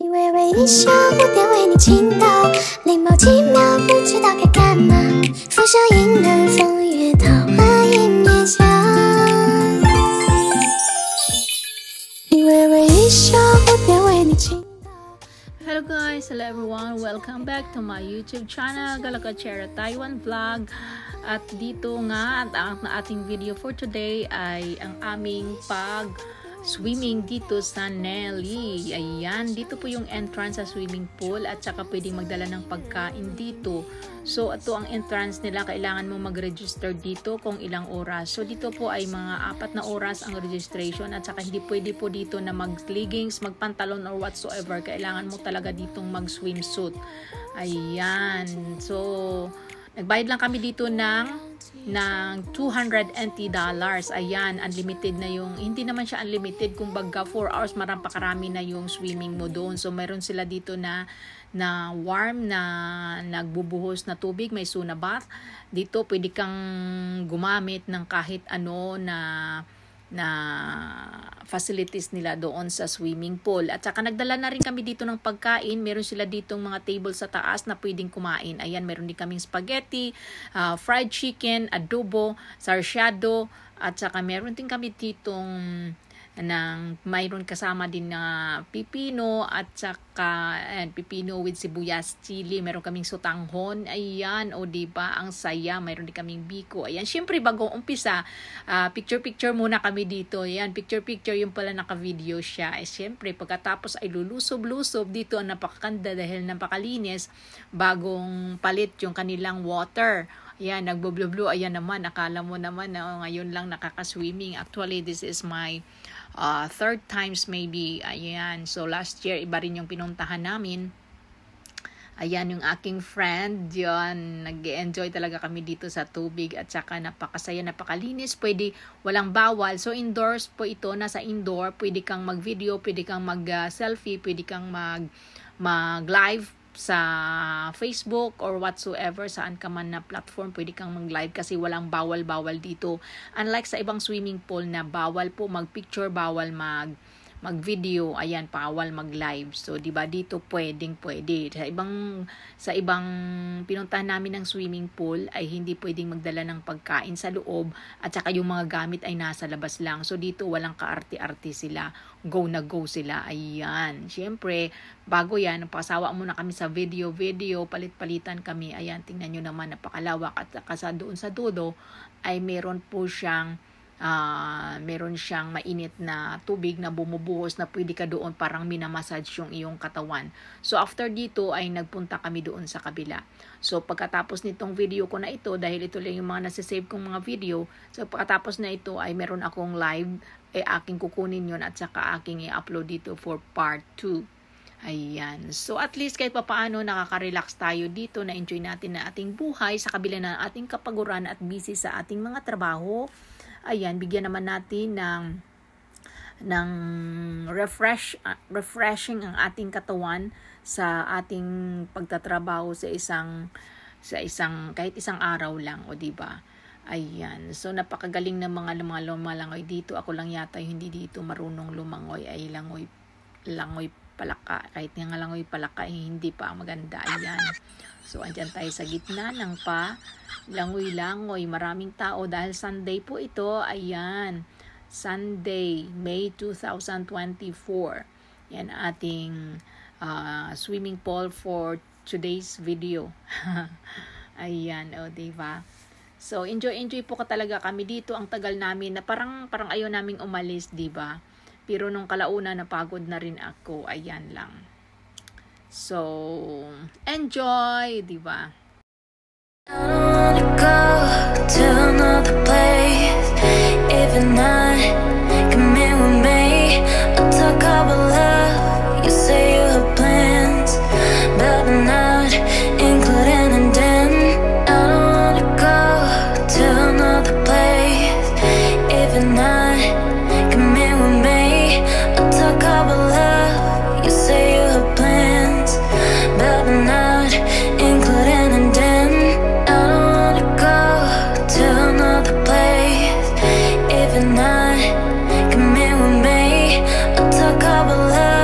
你微微一笑，我便为你倾倒，礼貌几秒，不知道该干嘛。浮生因人，风月桃花映月下。你微微一笑，我便为你倾倒。Hello guys, hello everyone, welcome back to my YouTube channel, Galakachera Taiwan Vlog. At dito nga, ang ating video for today ay ang aming swimming dito sa Nelly. Ayan, dito po yung entrance sa swimming pool at saka pwedeng magdala ng pagkain dito. So, ito ang entrance nila. Kailangan mo mag-register dito kung ilang oras. So, dito po ay mga 4 na oras ang registration at saka hindi pwede po dito na mag-leggings, magpantalon or whatsoever. Kailangan mo talaga ditong mag-swimsuit. Ayan. So, nagbayad lang kami dito ng $200. Ayan, unlimited na yung, hindi naman siya unlimited, kumbaga 4 hours, pakarami na yung swimming mo doon. So, mayroon sila dito na warm, na nagbubuhos na tubig, may sauna bath. Dito, pwede kang gumamit ng kahit ano na facilities nila doon sa swimming pool. At saka nagdala na rin kami dito ng pagkain. Meron sila ditong mga table sa taas na pwedeng kumain. Ayan, meron din kaming spaghetti, fried chicken, adobo, sarsyado, at saka meron din kami ditong mayroon kasama din na pipino at saka pipino with sibuyas, chili. Meron kaming sutanghon. Ayan, o diba, ang saya. Meron din kaming biko. Ayan, syempre bago umpisa, picture muna kami dito. Ayan, picture yung pala naka-video siya. Syempre pagkatapos ay lulusob dito ang napakaganda dahil napakalinis. Bagong palit yung kanilang water. Ayan, nagbo-blue. Ayan naman, akala mo naman na ngayon lang nakaka-swimming. Actually, this is my third times maybe. Ayan, so last year iba rin yung pinuntahan namin. Ayan yung aking friend. Yan, nag-enjoy talaga kami dito sa tubig at saka napakasaya, napakalinis. Pwede, walang bawal. So indoors po ito, nasa indoor. Pwede kang mag-video, pwede kang mag-selfie, pwede kang mag-live sa Facebook or whatsoever, saan ka man na platform, pwede kang mag-live kasi walang bawal dito. Unlike sa ibang swimming pool na bawal po mag-picture, bawal mag-video, ayan, bawal mag-live. So, diba, dito pwede. Sa ibang pinuntahan namin ng swimming pool ay hindi pwedeng magdala ng pagkain sa loob at saka yung mga gamit ay nasa labas lang. So, dito walang kaarte-arte sila. Go na go sila. Ayan. Siyempre, bago yan, pasawa muna kami sa video, palit-palitan kami. Ayan, tingnan nyo naman, napakalawak. At saka doon sa dulo ay meron siyang mainit na tubig na bumubuhos na pwede ka doon parang minamassage yung iyong katawan. So after dito ay nagpunta kami doon sa kabila. So pagkatapos nitong video ko na ito, dahil ito lang yung mga nasasave kong mga video, so pagkatapos na ito ay meron akong live, aking kukunin yun at saka aking i-upload dito for part 2. Ayan. So at least kahit papaano nakaka-relax tayo dito, na-enjoy natin na ating buhay sa kabila ng ating kapaguran at busy sa ating mga trabaho. Ayan, bigyan naman natin ng refreshing ang ating katawan sa ating pagtatrabaho sa isang kahit isang araw lang, o di ba? Ayan. So napakagaling ng mga lumalangoy dito. Ako lang yata hindi dito marunong lumangoy, ay langoy palaka. Kahit nga langoy palaka, hindi pa maganda. Ayan. So, andyan tayo sa gitna ng langoy-langoy. Maraming tao dahil Sunday po ito. Ayan. Sunday, May 2024. Yan ating swimming pool for today's video. Ayan. O, diba? So, enjoy po talaga kami dito. Ang tagal namin na parang ayaw naming umalis, diba? Pero nung kalauna, napagod na rin ako. Ayan lang. So, enjoy, di ba? I don't wanna go to another place, even not coming with me. I'll talk about love, you say you have plans, but I'm not including in them. I don't wanna go to another place, even not coming with me. I'll talk about love, you say you have plans, but I'm not including in them. I don't wanna go to another place, even not coming with me. I'll talk about love.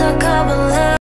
took our love.